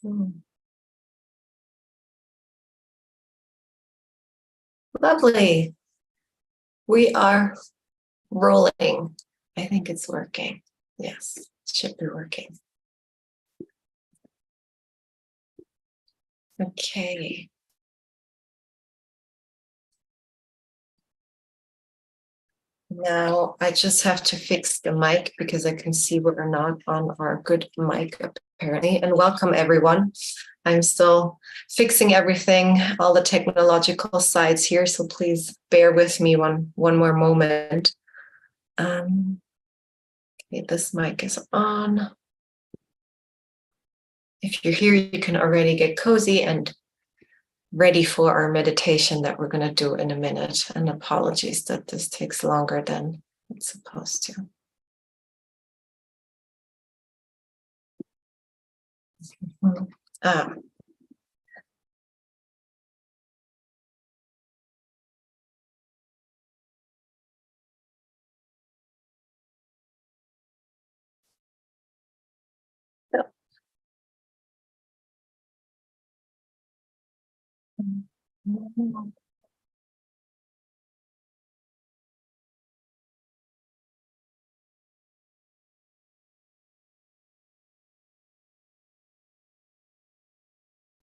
Awesome. Lovely. We are rolling. I think it's working. Yes, it should be working. Okay. Now I just have to fix the mic because I can see we're not on our good mic apparently. And welcome everyone. I'm still fixing everything, all the technological sides here. So please bear with me one more moment. Okay, this mic is on. If you're here, you can already get cozy and ready for our meditation that we're going to do in a minute. And apologies that this takes longer than it's supposed to.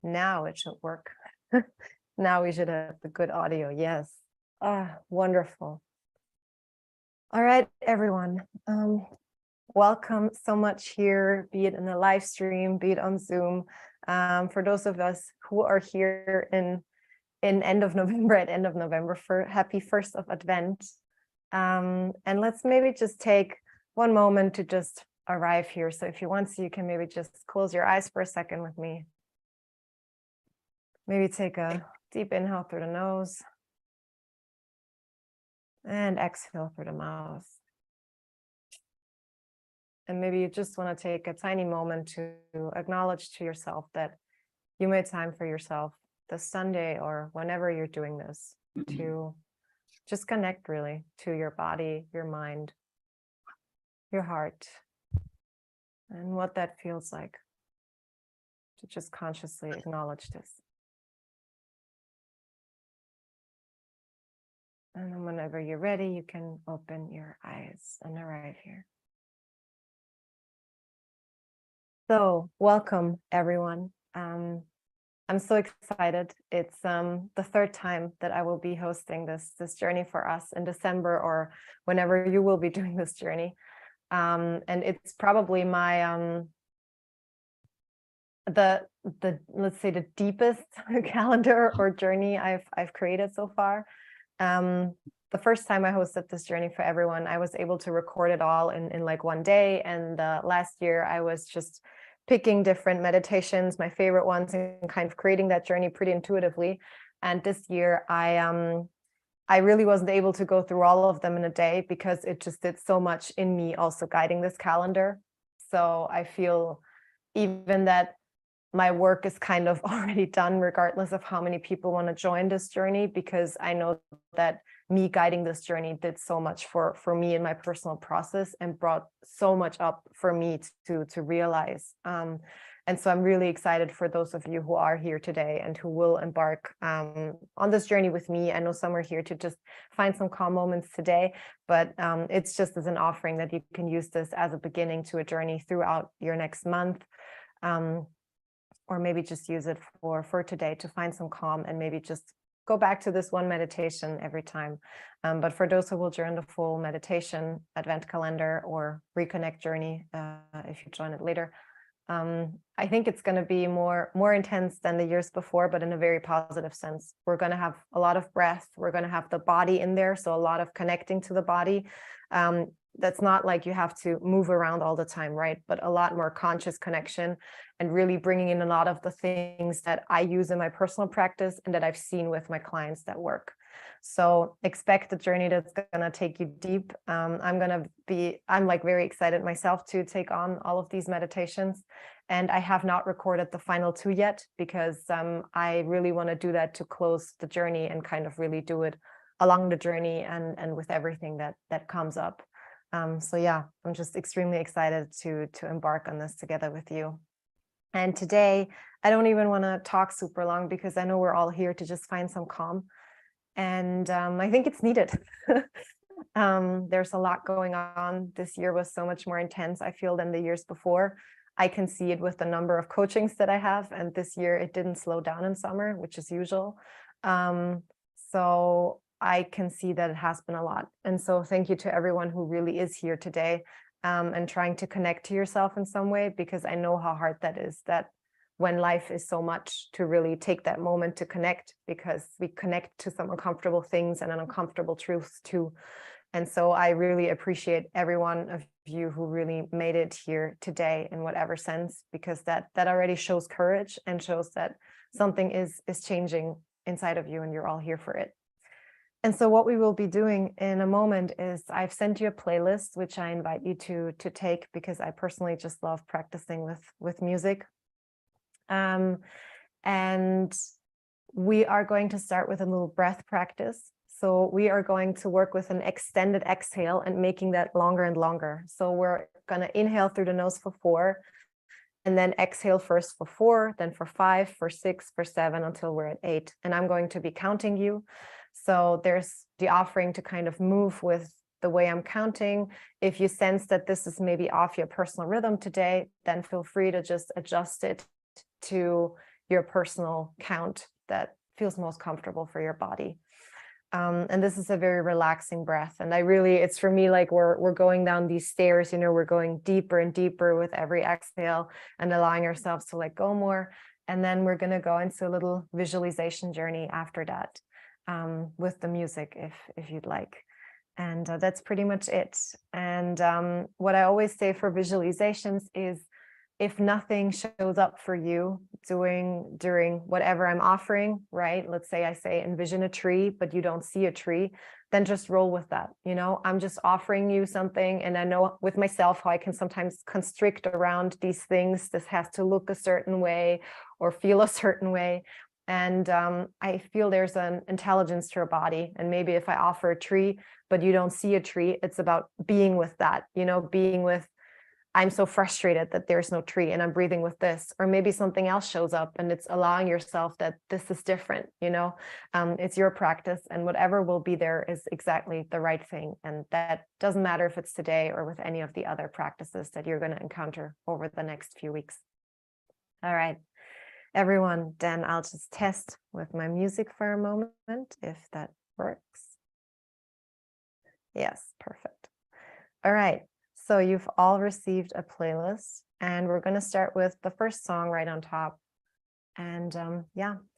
Now it should work. Now we should have the good audio. Yes. Wonderful. All right, everyone. Welcome so much here, be it in the live stream, be it on Zoom. For those of us who are here in end of November, at end of November, for happy 1st of Advent. And let's maybe just take one moment to just arrive here. So if you want to, you can maybe just close your eyes for a second with me. Maybe take a deep inhale through the nose and exhale through the mouth. And maybe you just want to take a tiny moment to acknowledge to yourself that you made time for yourself this Sunday or whenever you're doing this, to just connect really to your body, your mind, your heart, and what that feels like, to just consciously acknowledge this. And then whenever you're ready, you can open your eyes and arrive here. So welcome, everyone. I'm so excited. It's the 3rd time that I will be hosting this journey for us in December, or whenever you will be doing this journey. And it's probably my let's say the deepest calendar or journey I've created so far. The first time I hosted this journey for everyone, I was able to record it all in like one day. And last year I was just picking different meditations, my favorite ones, and kind of creating that journey pretty intuitively. And this year I really wasn't able to go through all of them in a day because it just did so much in me also guiding this calendar. So I feel even that my work is kind of already done, regardless of how many people want to join this journey, because I know that me guiding this journey did so much for me in my personal process and brought so much up for me to realize. And so I'm really excited for those of you who are here today and who will embark on this journey with me. I know some are here to just find some calm moments today, but it's just as an offering that you can use this as a beginning to a journey throughout your next month. Or maybe just use it for today to find some calm and maybe just go back to this one meditation every time. But for those who will join the full meditation Advent calendar or Re.Connect journey, if you join it later, I think it's going to be more intense than the years before, but in a very positive sense. We're going to have a lot of breath. We're going to have the body in there, so a lot of connecting to the body. That's not like you have to move around all the time, right? But a lot more conscious connection and really bringing in a lot of the things that I use in my personal practice and that I've seen with my clients that work. So expect a journey that's going to take you deep. I'm like very excited myself to take on all of these meditations. And I have not recorded the final 2 yet because I really want to do that to close the journey and kind of really do it along the journey and with everything that comes up. So yeah, I'm just extremely excited to embark on this together with you. And today, I don't even want to talk super long because I know we're all here to just find some calm. And I think it's needed. There's a lot going on. This year was so much more intense, I feel, than the years before. I can see it with the number of coachings that I have. And this year it didn't slow down in summer, which is usual. So I can see that it has been a lot. And so thank you to everyone who really is here today and trying to connect to yourself in some way, because I know how hard that is, that when life is so much, to really take that moment to connect, because we connect to some uncomfortable things and uncomfortable truths too. And so I really appreciate every one of you who really made it here today in whatever sense, because that already shows courage and shows that something is changing inside of you and you're all here for it. And so what we will be doing in a moment is I've sent you a playlist, which I invite you to take, because I personally just love practicing with music. And we are going to start with a little breath practice. So we are going to work with an extended exhale and making that longer and longer. So we're going to inhale through the nose for 4, and then exhale first for 4, then for 5, for 6, for 7, until we're at 8. And I'm going to be counting you. So there's the offering to kind of move with the way I'm counting. If you sense that this is maybe off your personal rhythm today, then feel free to just adjust it to your personal count that feels most comfortable for your body. And this is a very relaxing breath. And it's for me, like we're going down these stairs, we're going deeper and deeper with every exhale and allowing ourselves to let go more. And then we're going to go into a little visualization journey after that, with the music, if you'd like. And that's pretty much it. And what I always say for visualizations is, if nothing shows up for you during whatever I'm offering, right? Let's say I say envision a tree, but you don't see a tree, then just roll with that. I'm just offering you something, and I know with myself how I can sometimes constrict around these things. This has to look a certain way or feel a certain way. And I feel there's an intelligence to your body. And maybe if I offer a tree, but you don't see a tree, it's about being with that, being with, I'm so frustrated that there's no tree and I'm breathing with this. Or maybe something else shows up and it's allowing yourself that this is different, it's your practice, and whatever will be there is exactly the right thing. And that doesn't matter if it's today or with any of the other practices that you're going to encounter over the next few weeks. All right, everyone, then I'll just test with my music for a moment, if that works. Yes, perfect. All right. So you've all received a playlist, and we're going to start with the first song right on top. And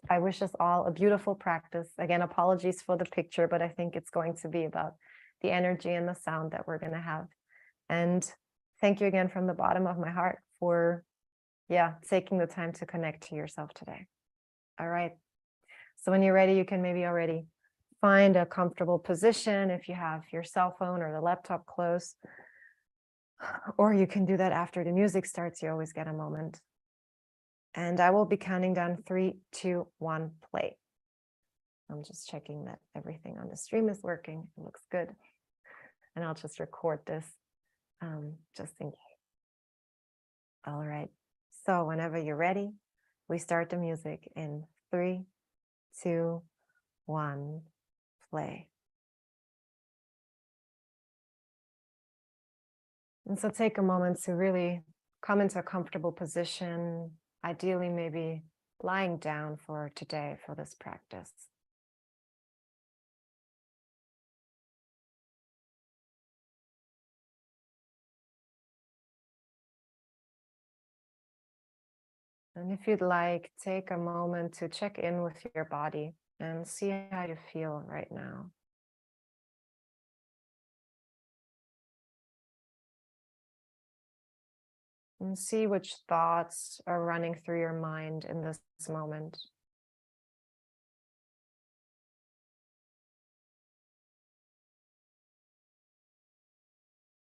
I wish us all a beautiful practice. Again, apologies for the picture, but I think it's going to be about the energy and the sound that we're going to have. And thank you again from the bottom of my heart for, taking the time to connect to yourself today. All right. So when you're ready, you can maybe already find a comfortable position if you have your cell phone or the laptop close. Or you can do that after the music starts. You always get a moment. And I will be counting down 3, 2, 1, play. I'm just checking that everything on the stream is working. It looks good. And I'll just record this just in case. All right. So whenever you're ready, we start the music in 3, 2, 1, play. And so take a moment to really come into a comfortable position, ideally maybe lying down for today for this practice. And if you'd like, take a moment to check in with your body and see how you feel right now. And see which thoughts are running through your mind in this moment.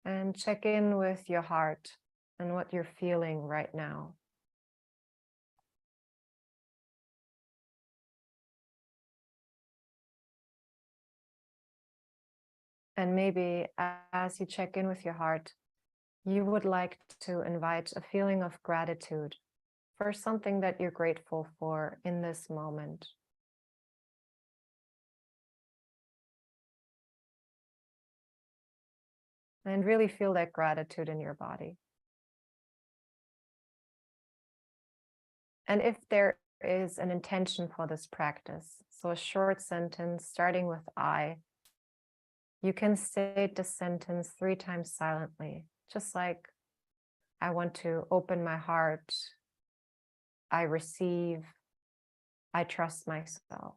And check in with your heart and what you're feeling right now. And maybe as you check in with your heart, you would like to invite a feeling of gratitude for something that you're grateful for in this moment. And really feel that gratitude in your body. And if there is an intention for this practice, so a short sentence starting with I, you can state the sentence 3 times silently, just like I want to open my heart, I receive, I trust myself.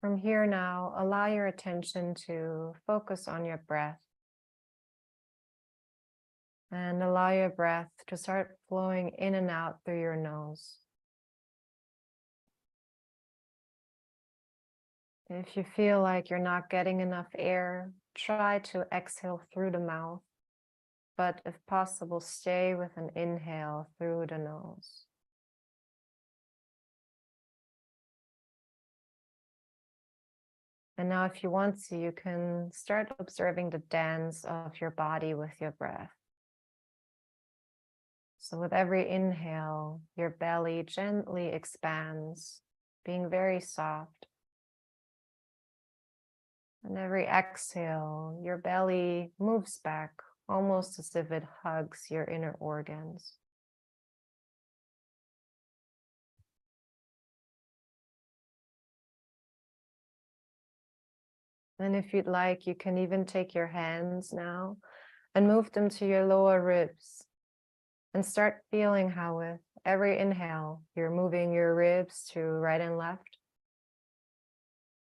From here now, allow your attention to focus on your breath. And allow your breath to start flowing in and out through your nose. If you feel like you're not getting enough air, try to exhale through the mouth. But if possible, stay with an inhale through the nose. And now if you want to, you can start observing the dance of your body with your breath. So with every inhale, your belly gently expands, being very soft. And every exhale, your belly moves back, almost as if it hugs your inner organs. And if you'd like, you can even take your hands now and move them to your lower ribs. And start feeling how with every inhale, you're moving your ribs to right and left.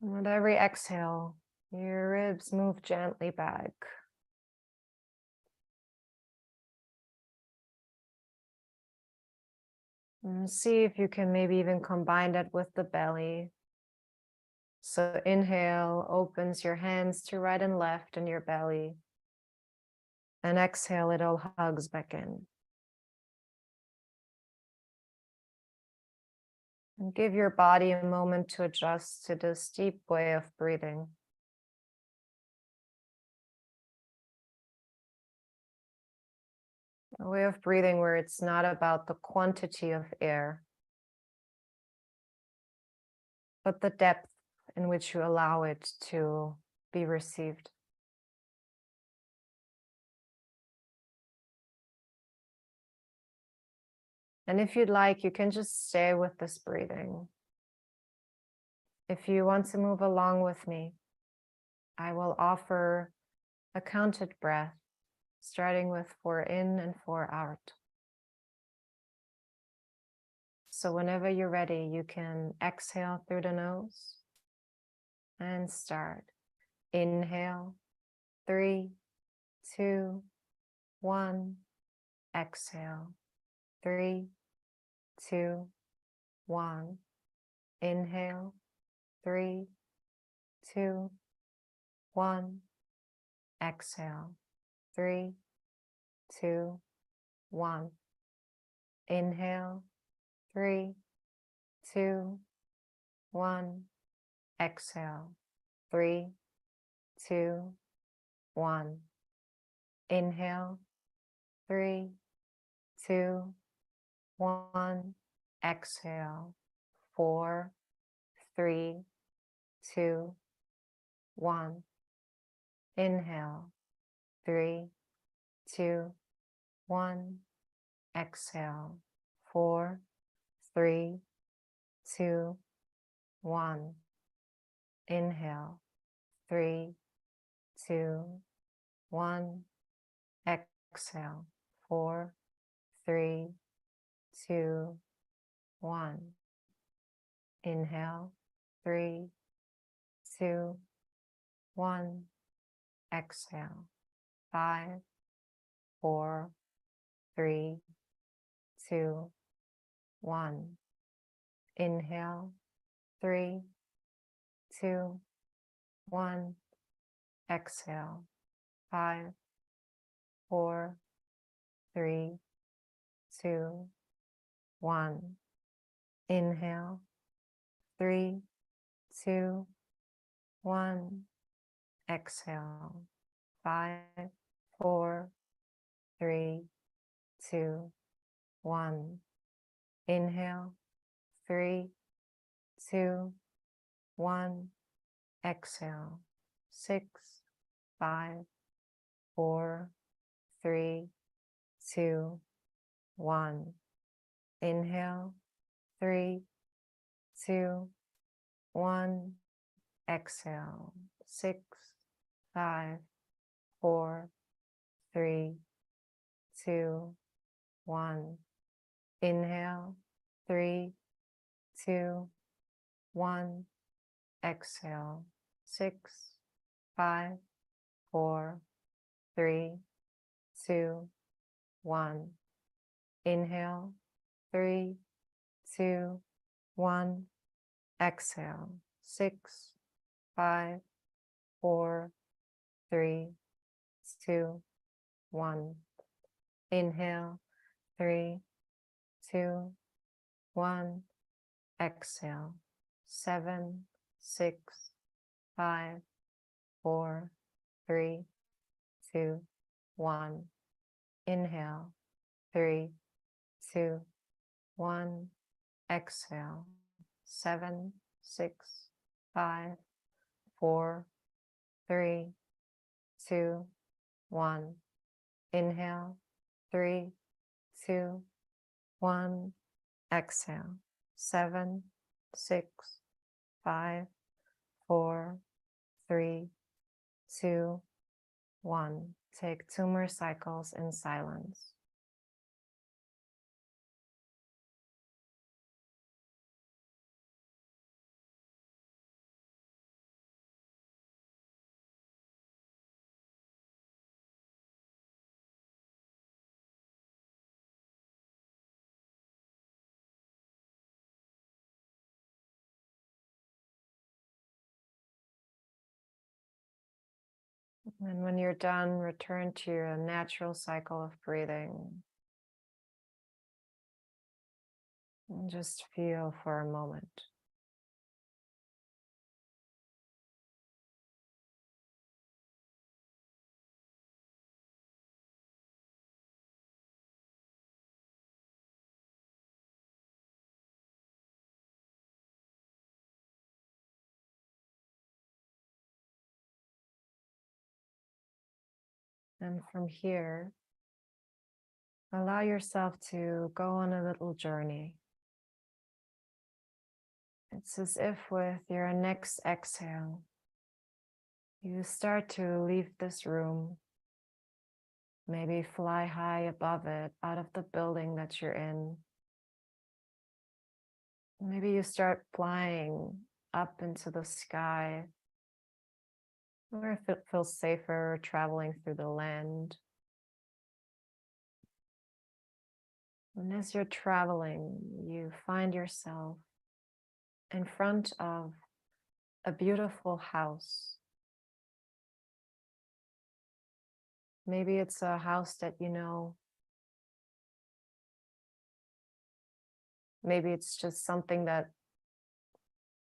And with every exhale, your ribs move gently back. And see if you can maybe even combine that with the belly. So inhale opens your hands to right and left in your belly. And exhale, it all hugs back in. And give your body a moment to adjust to this deep way of breathing. A way of breathing where it's not about the quantity of air, but the depth in which you allow it to be received. And if you'd like, you can just stay with this breathing. If you want to move along with me, I will offer a counted breath, starting with 4 in and 4 out. So whenever you're ready, you can exhale through the nose and start. Inhale, 3, 2, 1. Exhale, 3, 2, 1. Inhale, 3, 2, 1. Exhale, 3, 2, 1. Inhale, 3, 2, 1. Exhale, 3, 2, 1. Inhale, 3, 2, 1. Exhale, 4, 3, 2, 1. Inhale, 3, 2, 1. Exhale, 4, 3, 2, 1. Inhale, 3, 2, 1. Exhale, 4, 3, 2, 1. Inhale, 3, 2, 1. Exhale, 5, 4, 3, 2, 1. Inhale, 3, 2, 1. Exhale, 5, 4, 3, 2, 1. Inhale, 3, 2, 1. Exhale. 5, 4, 3, 2, 1. Inhale. 3, 2, 1. Exhale. 6, 5, 4, 3, 2, 1. Inhale. 3, 2, 1. Exhale. 6, 5, 4, 3, 2, 1. Inhale. 3, 2, 1. Exhale. 6, 5, 4, 3, 2, 1. Inhale. 3, 2, 1. Exhale. 6, 5, 4, 3, 2, 1. Inhale. 3, 2, 1. Exhale. 7, 6, 5, 4, 3, 2, 1. Inhale. 3, 2, 1. Exhale. 7, 6, 5, 4, 3, 2, 1. Inhale. 3, 2, 1. Exhale. 7, 6, 5, 4, 3, 2, 1. Take 2 more cycles in silence. And when you're done, return to your natural cycle of breathing. And just feel for a moment. And from here, allow yourself to go on a little journey. It's as if with your next exhale, you start to leave this room, maybe fly high above it, out of the building that you're in. Maybe you start flying up into the sky, or if it feels safer, traveling through the land. And as you're traveling, you find yourself in front of a beautiful house. Maybe it's a house that you know. Maybe it's just something that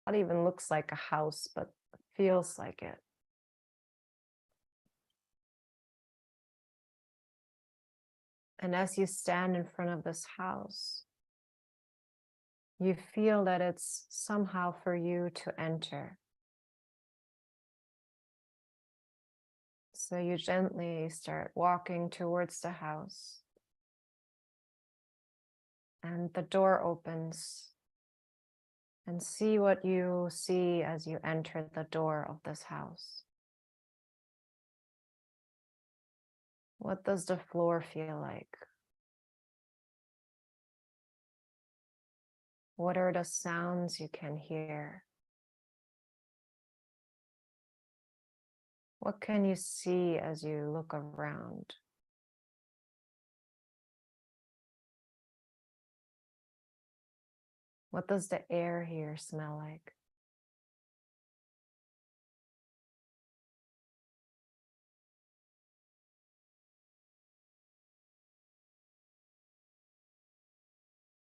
not even looks like a house, but feels like it. And as you stand in front of this house, you feel that it's somehow for you to enter. So you gently start walking towards the house. And the door opens. And see what you see as you enter the door of this house. What does the floor feel like? What are the sounds you can hear? What can you see as you look around? What does the air here smell like?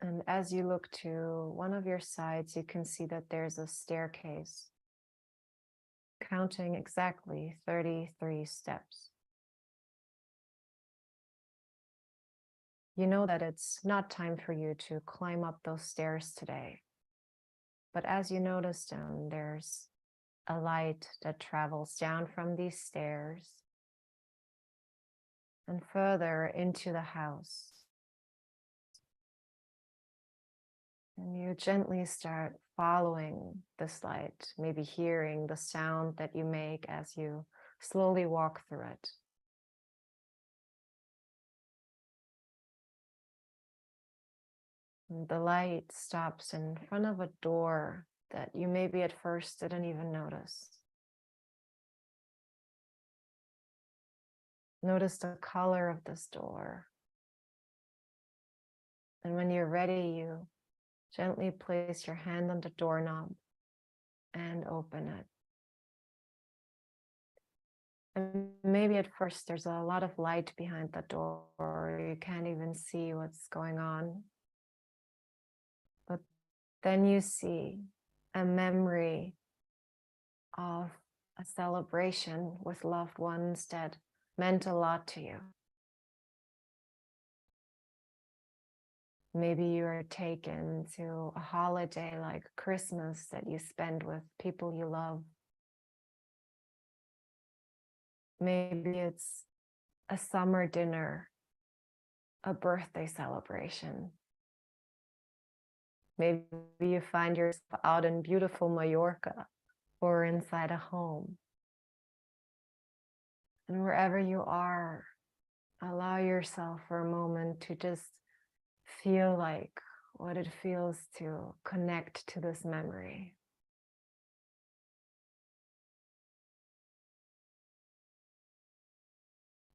And as you look to one of your sides, you can see that there's a staircase counting exactly 33 steps. You know that it's not time for you to climb up those stairs today. But as you notice them, there's a light that travels down from these stairs and further into the house. And you gently start following this light, maybe hearing the sound that you make as you slowly walk through it. And the light stops in front of a door that you maybe at first didn't even notice. Notice the color of this door. And when you're ready, you gently place your hand on the doorknob and open it. And maybe at first there's a lot of light behind the door. You can't even see what's going on. But then you see a memory of a celebration with loved ones that meant a lot to you. Maybe you are taken to a holiday like Christmas that you spend with people you love. Maybe it's a summer dinner, a birthday celebration. Maybe you find yourself out in beautiful Mallorca or inside a home. And wherever you are, allow yourself for a moment to just feel like what it feels to connect to this memory.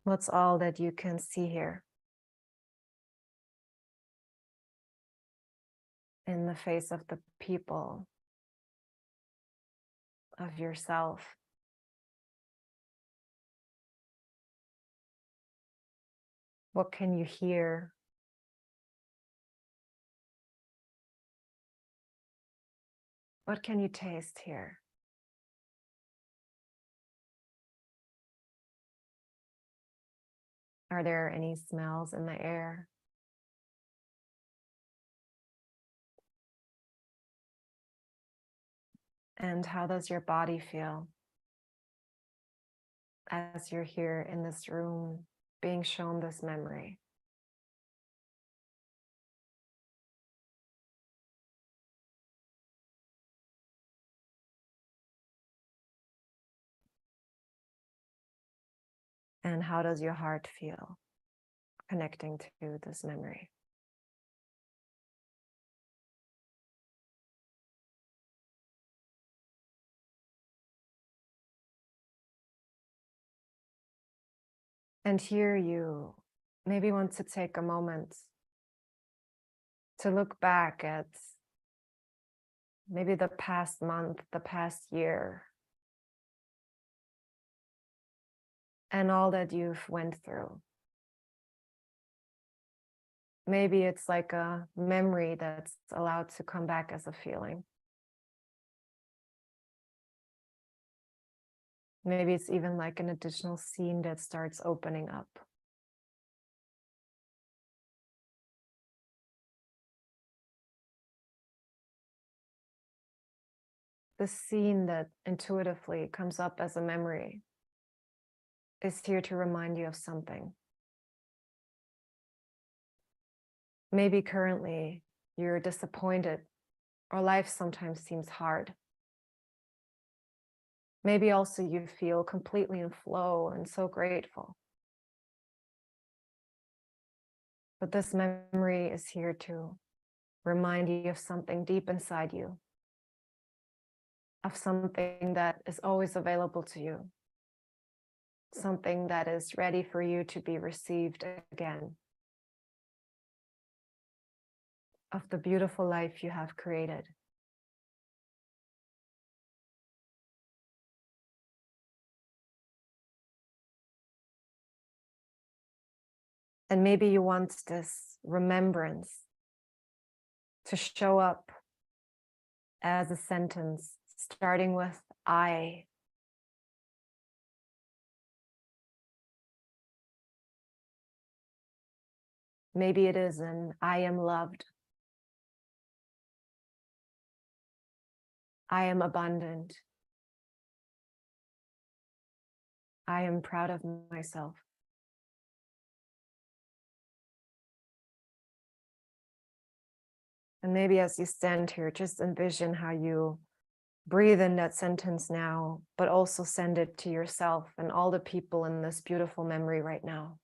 What's all that you can see here in the face of the people, of yourself? What can you hear? What can you taste here? Are there any smells in the air? And how does your body feel as you're here in this room being shown this memory? And how does your heart feel connecting to this memory? And here you maybe want to take a moment to look back at maybe the past month, the past year, and all that you've went through. Maybe it's like a memory that's allowed to come back as a feeling. Maybe it's even like an additional scene that starts opening up. The scene that intuitively comes up as a memory is here to remind you of something. Maybe currently you're disappointed or life sometimes seems hard. Maybe also you feel completely in flow and so grateful. But this memory is here to remind you of something deep inside you, of something that is always available to you, something that is ready for you to be received again, of the beautiful life you have created. And maybe you want this remembrance to show up as a sentence starting with I Maybe it is an I am loved. I am abundant. I am proud of myself. And maybe as you stand here, just envision how you breathe in that sentence now, but also send it to yourself and all the people in this beautiful memory right now.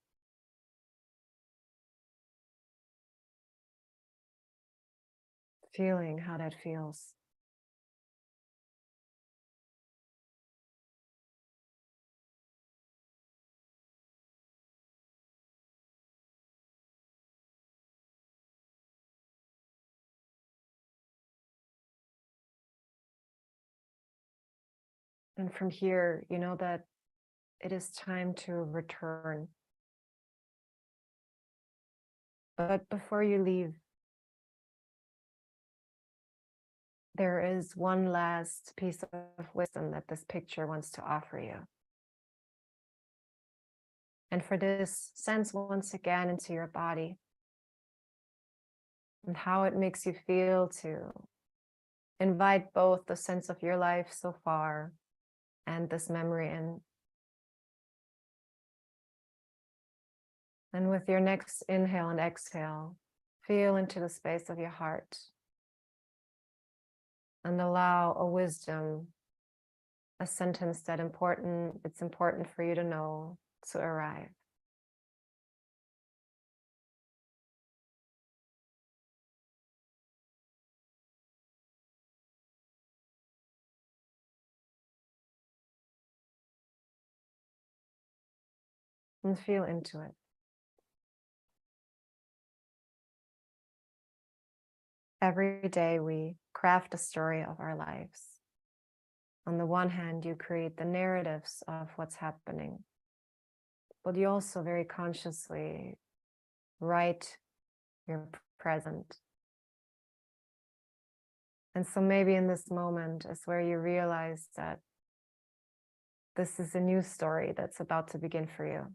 Feeling how that feels. And from here, you know that it is time to return. But before you leave, there is one last piece of wisdom that this picture wants to offer you. And for this, sense once again into your body and how it makes you feel to invite both the sense of your life so far and this memory in. And with your next inhale and exhale, feel into the space of your heart and allow a wisdom, a sentence that it's important for you to know to arrive. And feel into it. Every day we craft a story of our lives. On the one hand, you create the narratives of what's happening, but you also very consciously write your present. And so maybe in this moment is where you realize that this is a new story that's about to begin for you.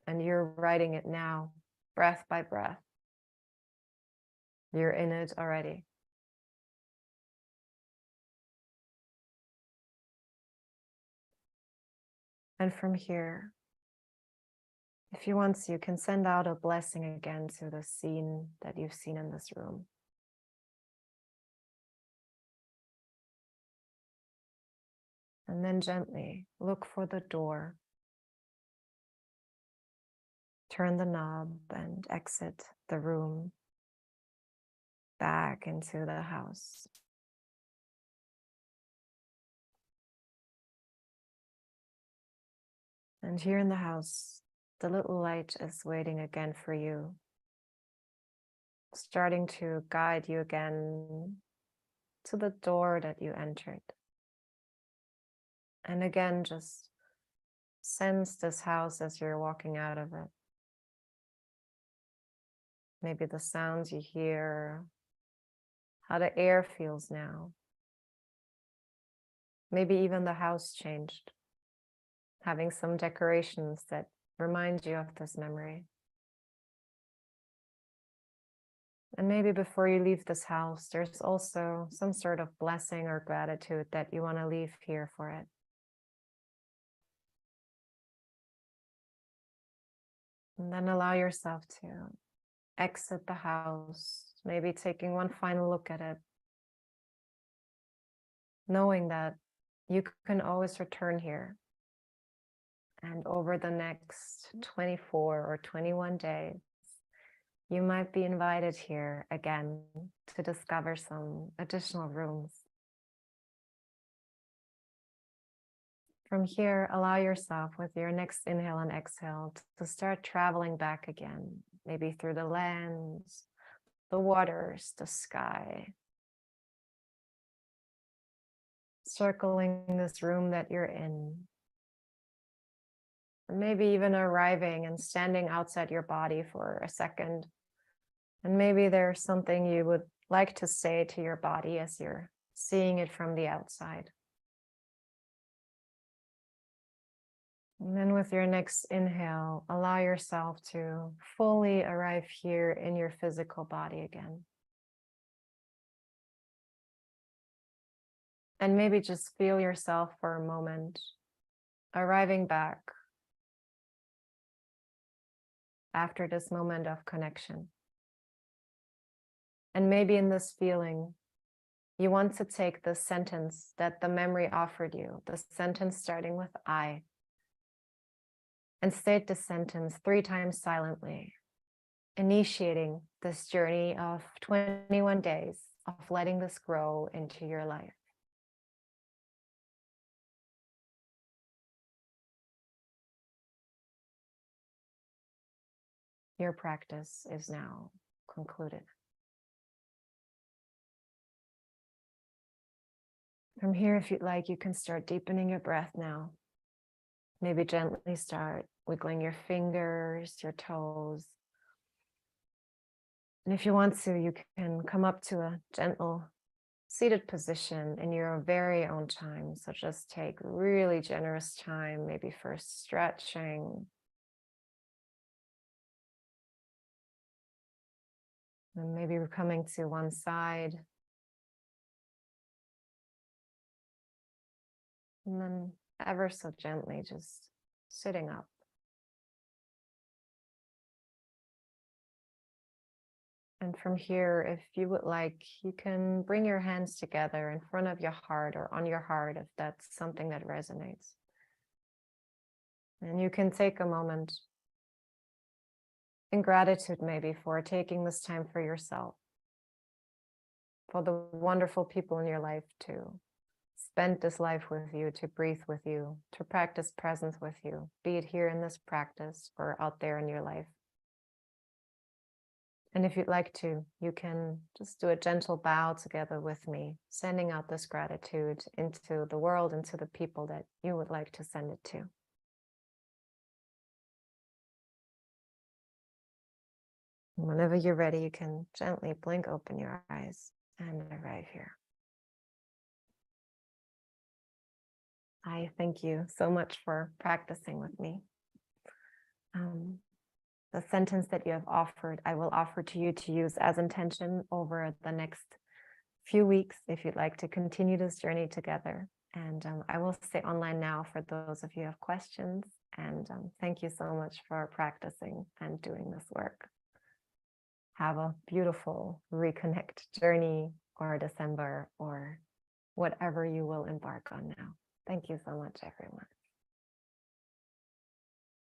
And you're writing it now, breath by breath. You're in it already. And from here, if you want to, you can send out a blessing again to the scene that you've seen in this room. And then gently look for the door. Turn the knob and exit the room back into the house. And here in the house, the little light is waiting again for you, starting to guide you again to the door that you entered. And again, just sense this house as you're walking out of it. Maybe the sounds you hear, how the air feels now. Maybe even the house changed, having some decorations that remind you of this memory. And maybe before you leave this house, there's also some sort of blessing or gratitude that you want to leave here for it. And then allow yourself to exit the house, maybe taking one final look at it, knowing that you can always return here. And over the next 24 or 21 days, you might be invited here again to discover some additional rooms. From here, allow yourself with your next inhale and exhale to start traveling back again, maybe through the lands, the waters, the sky. Circling this room that you're in. Or maybe even arriving and standing outside your body for a second. And maybe there's something you would like to say to your body as you're seeing it from the outside. And then with your next inhale, allow yourself to fully arrive here in your physical body again. And maybe just feel yourself for a moment, arriving back after this moment of connection. And maybe in this feeling, you want to take the sentence that the memory offered you, the sentence starting with I, and state the sentence 3 times silently, initiating this journey of 21 days of letting this grow into your life. Your practice is now concluded. From here, if you'd like, you can start deepening your breath now. Maybe gently start wiggling your fingers, your toes. And if you want to, you can come up to a gentle seated position in your very own time. So just take really generous time, maybe first stretching. And maybe we're coming to one side. And then ever so gently, just sitting up. And from here, if you would like, you can bring your hands together in front of your heart or on your heart if that's something that resonates. And you can take a moment in gratitude maybe for taking this time for yourself, for the wonderful people in your life to spend this life with you, to breathe with you, to practice presence with you, be it here in this practice or out there in your life. And if you'd like to, you can just do a gentle bow together with me, sending out this gratitude into the world, into the people that you would like to send it to. And whenever you're ready, you can gently blink open your eyes and arrive here. I thank you so much for practicing with me. The sentence that you have offered, I will offer to you to use as intention over the next few weeks if you'd like to continue this journey together. And I will stay online now for those of you who have questions. And thank you so much for practicing and doing this work. Have a beautiful Re.Connect journey or December or whatever you will embark on now. Thank you so much, everyone.